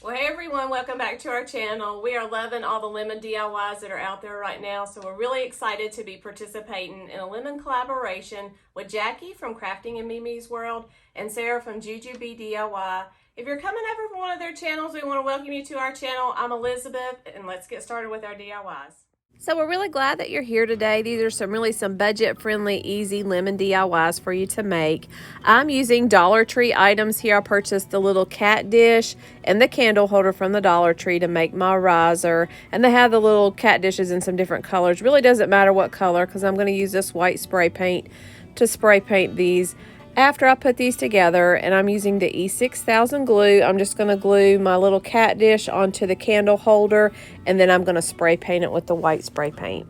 Well, hey everyone, welcome back to our channel. We are loving all the lemon DIYs that are out there right now, so we're really excited to be participating in a lemon collaboration with Jackie from Crafting in Mimi's World and Sarah from Jujube DIY. If you're coming over from one of their channels, we want to welcome you to our channel. I'm Elizabeth, and let's get started with our DIYs. So we're really glad that you're here today. These are some budget-friendly, easy lemon DIYs for you to make. I'm using Dollar Tree items here. I purchased the little cat dish and the candle holder from the Dollar Tree to make my riser. And they have the little cat dishes in some different colors. Really doesn't matter what color because I'm going to use this white spray paint to spray paint these. After I put these together, and I'm using the E6000 glue, I'm just going to glue my little cat dish onto the candle holder, and then I'm going to spray paint it with the white spray paint.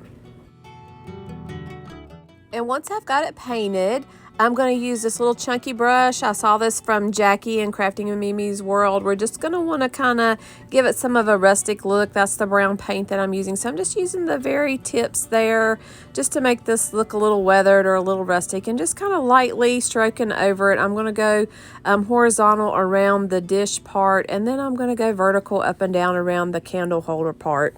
And once I've got it painted, I'm going to use this little chunky brush. I saw this from Jackie in Crafting in Mimi's World. We're just going to want to kind of give it some of a rustic look. That's the brown paint that I'm using. So I'm just using the very tips there just to make this look a little weathered or a little rustic, and just kind of lightly stroking over it. I'm going to go horizontal around the dish part, and then I'm going to go vertical up and down around the candle holder part.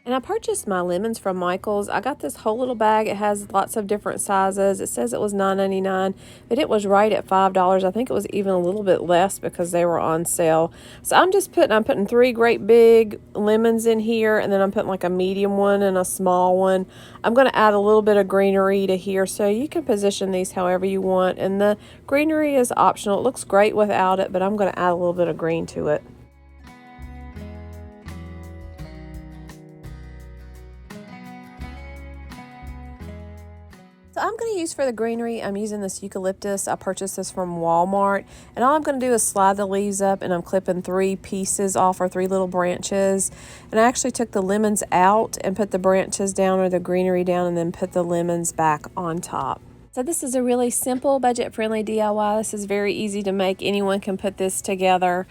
And I purchased my lemons from Michael's. I got this whole little bag. It has lots of different sizes. It says it was $9.99, but it was right at $5. I think it was even a little bit less because they were on sale. So I'm putting 3 great big lemons in here, and then I'm putting like a medium one and a small one. I'm going to add a little bit of greenery to here, so you can position these however you want. And the greenery is optional. It looks great without it, but I'm going to add a little bit of green to it. I'm going to use for the greenery, I'm using this eucalyptus. I purchased this from Walmart, and all I'm going to do is slide the leaves up, and I'm clipping 3 pieces off, or 3 little branches. And I actually took the lemons out and put the branches down or the greenery down, and then put the lemons back on top. So this is a really simple budget-friendly DIY. This is very easy to make. Anyone can put this together.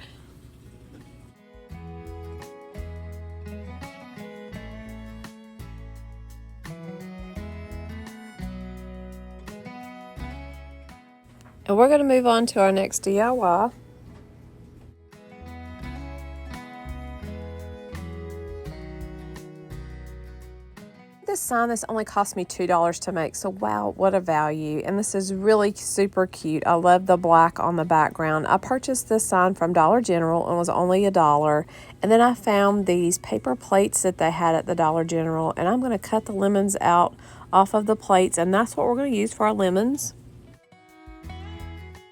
And we're going to move on to our next DIY. This sign, this only cost me $2 to make, so wow, what a value. And this is really super cute. I love the black on the background. I purchased this sign from Dollar General and it was only $1. And then I found these paper plates that they had at the Dollar General, and I'm going to cut the lemons out off of the plates, and that's what we're going to use for our lemons.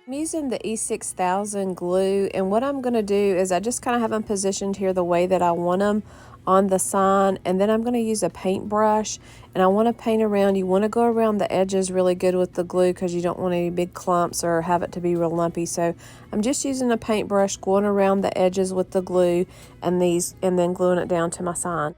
I'm using the E6000 glue, and what I'm going to do is I just kind of have them positioned here the way that I want them on the sign, and then I'm going to use a paintbrush, and I want to paint around. You want to go around the edges really good with the glue because you don't want any big clumps or have it to be real lumpy. So I'm just using a paintbrush, going around the edges with the glue and then gluing it down to my sign.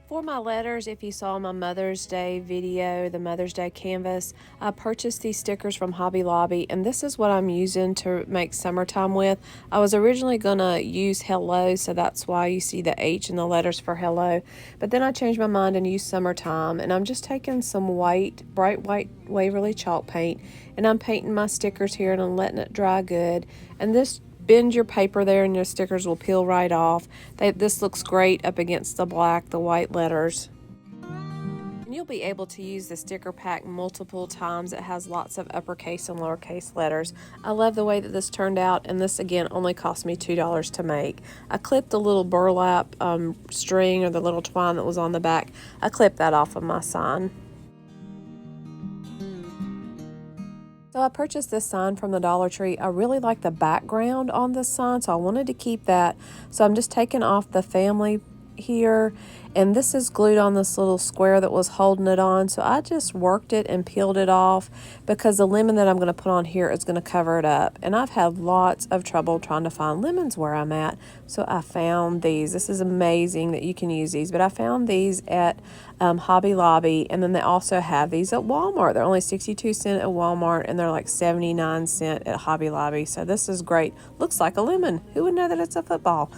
For my letters, if you saw my Mother's Day video, the Mother's Day canvas, I purchased these stickers from Hobby Lobby, and this is what I'm using to make summertime with. I was originally going to use hello, so that's why you see the H in the letters for hello. But then I changed my mind and used summertime, and I'm just taking some bright white Waverly chalk paint, and I'm painting my stickers here, and I'm letting it dry good. And this bend your paper there and your stickers will peel right off. This looks great up against the white letters. And you'll be able to use the sticker pack multiple times. It has lots of uppercase and lowercase letters. I love the way that this turned out, and this again only cost me $2 to make. I clipped the little burlap string, or the little twine that was on the back. I clipped that off of my sign. So I purchased this sign from the Dollar Tree. I really like the background on this sign, so I wanted to keep that. So I'm just taking off the family here, and this is glued on this little square that was holding it on. So I just worked it and peeled it off because the lemon that I'm going to put on here is going to cover it up. And I've had lots of trouble trying to find lemons where I'm at. So I found these. This is amazing that you can use these, but I found these at Hobby Lobby, and then they also have these at Walmart. They're only 62 cents at Walmart, and they're like 79 cents at Hobby Lobby. So this is great. Looks like a lemon. Who would know that it's a football?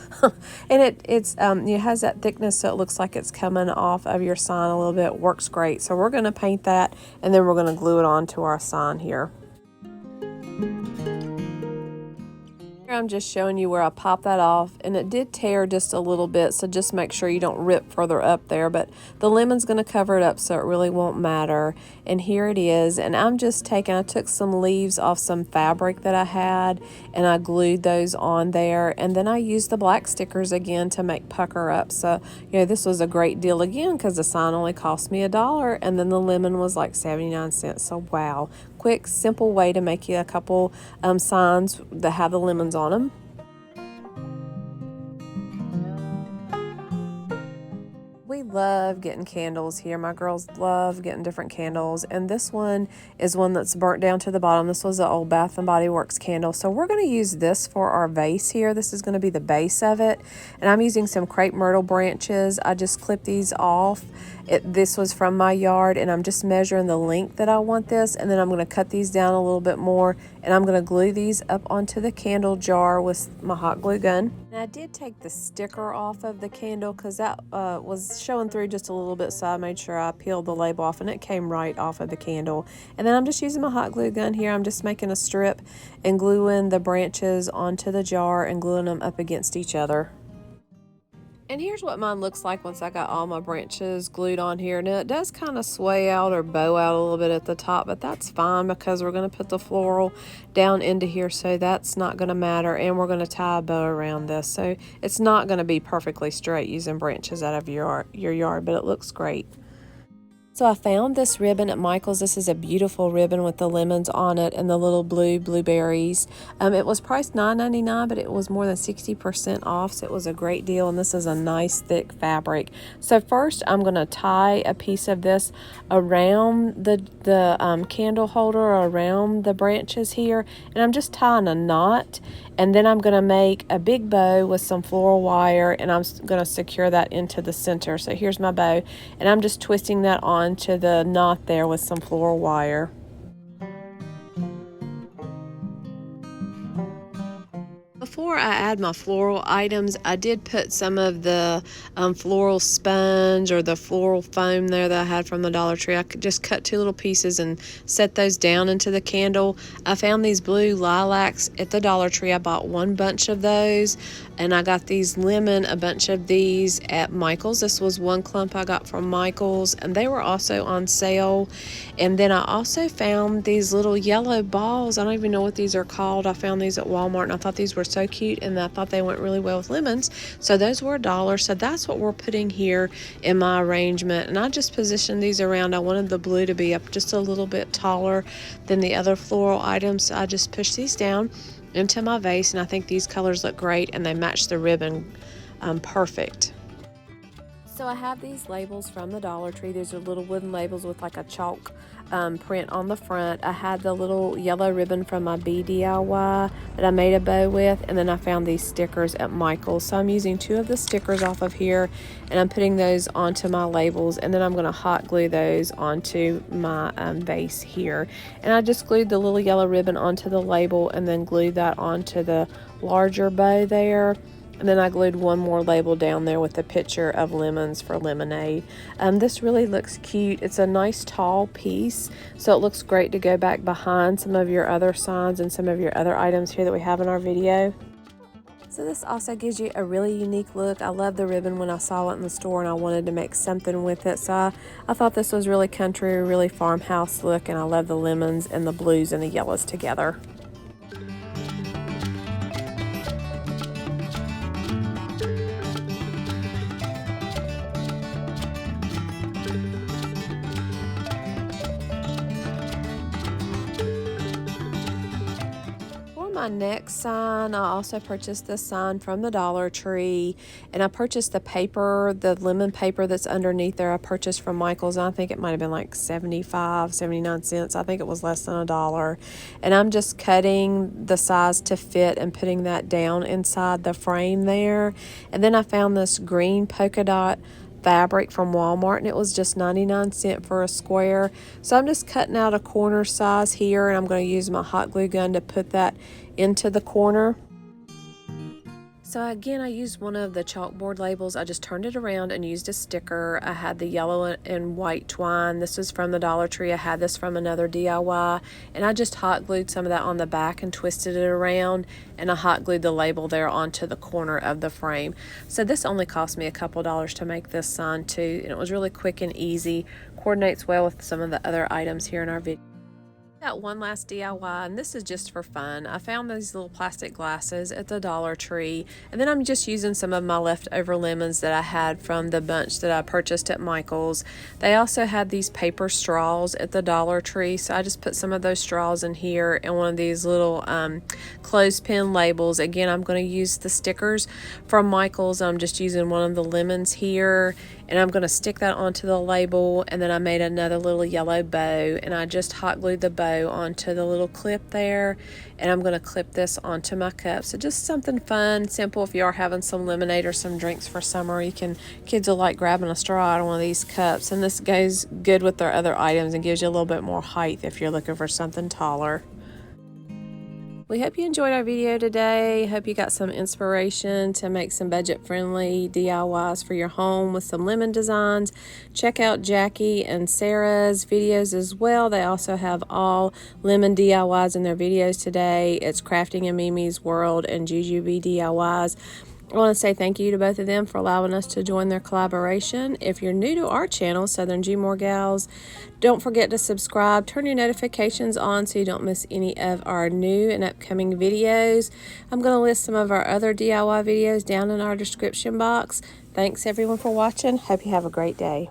And it has that thickness, so it looks like it's coming off of your sign a little bit. Works great. So we're going to paint that, and then we're going to glue it onto our sign here. I'm just showing you where I popped that off, and it did tear just a little bit, so just make sure you don't rip further up there, but the lemon's going to cover it up, so it really won't matter. And here it is, and I took some leaves off some fabric that I had, and I glued those on there, and then I used the black stickers again to make pucker up. So this was a great deal again because the sign only cost me $1, and then the lemon was like 79 cents. So wow, quick, simple way to make you a couple signs that have the lemons on them. We love getting candles here. My girls love getting different candles, and this one is one that's burnt down to the bottom. This was an old Bath & Body Works candle, so we're going to use this for our vase here. This is going to be the base of it, and I'm using some crepe myrtle branches. I just clipped these off. This was from my yard, and I'm just measuring the length that I want this, and then I'm going to cut these down a little bit more, and I'm going to glue these up onto the candle jar with my hot glue gun. And I did take the sticker off of the candle because that was showing through just a little bit, so I made sure I peeled the label off, and it came right off of the candle. And then I'm just using my hot glue gun here. I'm just making a strip and gluing the branches onto the jar and gluing them up against each other. And here's what mine looks like once I got all my branches glued on here. Now it does kind of sway out or bow out a little bit at the top, but that's fine because we're going to put the floral down into here, so that's not going to matter. And we're going to tie a bow around this, so it's not going to be perfectly straight using branches out of your yard, but it looks great. So I found this ribbon at Michael's. This is a beautiful ribbon with the lemons on it and the little blueberries. It was priced $9.99, but it was more than 60% off, so it was a great deal, and this is a nice thick fabric. So first I'm going to tie a piece of this around the candle holder, or around the branches here, and I'm just tying a knot. And then I'm going to make a big bow with some floral wire, and I'm going to secure that into the center. So here's my bow, and I'm just twisting that onto the knot there with some floral wire. Before I add my floral items, I did put some of the floral sponge or the floral foam there that I had from the Dollar Tree. I could just cut 2 little pieces and set those down into the candle. I found these blue lilacs at the Dollar Tree. I bought 1 bunch of those, and I got these lemon, a bunch of these at Michael's. This was 1 clump I got from Michael's, and they were also on sale. And then I also found these little yellow balls. I don't even know what these are called. I found these at Walmart, and I thought these were so cute, and I thought they went really well with lemons. So those were $1. So that's what we're putting here in my arrangement. And I just positioned these around. I wanted the blue to be up just a little bit taller than the other floral items. So I just pushed these down into my vase, and I think these colors look great, and they match the ribbon perfect. So I have these labels from the Dollar Tree. These are little wooden labels with like a chalk print on the front. I had the little yellow ribbon from my DIY that I made a bow with, and then I found these stickers at Michael's. So I'm using 2 of the stickers off of here, and I'm putting those onto my labels, and then I'm going to hot glue those onto my vase here. And I just glued the little yellow ribbon onto the label, and then glued that onto the larger bow there. And then I glued 1 more label down there with a picture of lemons for lemonade. This really looks cute. It's a nice tall piece, so it looks great to go back behind some of your other signs and some of your other items here that we have in our video. So this also gives you a really unique look. I love the ribbon when I saw it in the store and I wanted to make something with it. So I thought this was really country, really farmhouse look, and I love the lemons and the blues and the yellows together. My next sign, I also purchased this sign from the Dollar Tree, and I purchased the paper, the lemon paper that's underneath there. I purchased from Michael's, and I think it might have been like 79 cents. I think it was less than $1. And I'm just cutting the size to fit and putting that down inside the frame there. And then I found this green polka dot fabric from Walmart, and it was just 99 cents for a square. So I'm just cutting out a corner size here, and I'm going to use my hot glue gun to put that into the corner. So again, I used one of the chalkboard labels. I just turned it around and used a sticker. I had the yellow and white twine. This was from the Dollar Tree. I had this from another DIY, and I just hot glued some of that on the back and twisted it around, and I hot glued the label there onto the corner of the frame. So this only cost me a couple dollars to make this sign too, and it was really quick and easy. Coordinates well with some of the other items here in our video. Got one last DIY, and this is just for fun. I found these little plastic glasses at the Dollar Tree, and then I'm just using some of my leftover lemons that I had from the bunch that I purchased at Michael's. They also had these paper straws at the Dollar Tree, so I just put some of those straws in here and one of these little clothespin labels. Again, I'm going to use the stickers from Michael's. I'm just using one of the lemons here, and I'm going to stick that onto the label, and then I made another little yellow bow, and I just hot glued the bow onto the little clip there, and I'm going to clip this onto my cup. So just something fun, simple. If you are having some lemonade or some drinks for summer, kids will like grabbing a straw out of one of these cups, and this goes good with their other items and gives you a little bit more height if you're looking for something taller. We hope you enjoyed our video today. Hope you got some inspiration to make some budget-friendly DIYs for your home with some lemon designs. Check out Jackie and Sarah's videos as well. They also have all lemon DIYs in their videos today. It's Crafting in Mimi's World and Jujube DIYs. I want to say thank you to both of them for allowing us to join their collaboration. If you're new to our channel, Southern Gmoregals, don't forget to subscribe. Turn your notifications on so you don't miss any of our new and upcoming videos. I'm going to list some of our other DIY videos down in our description box. Thanks everyone for watching. Hope you have a great day.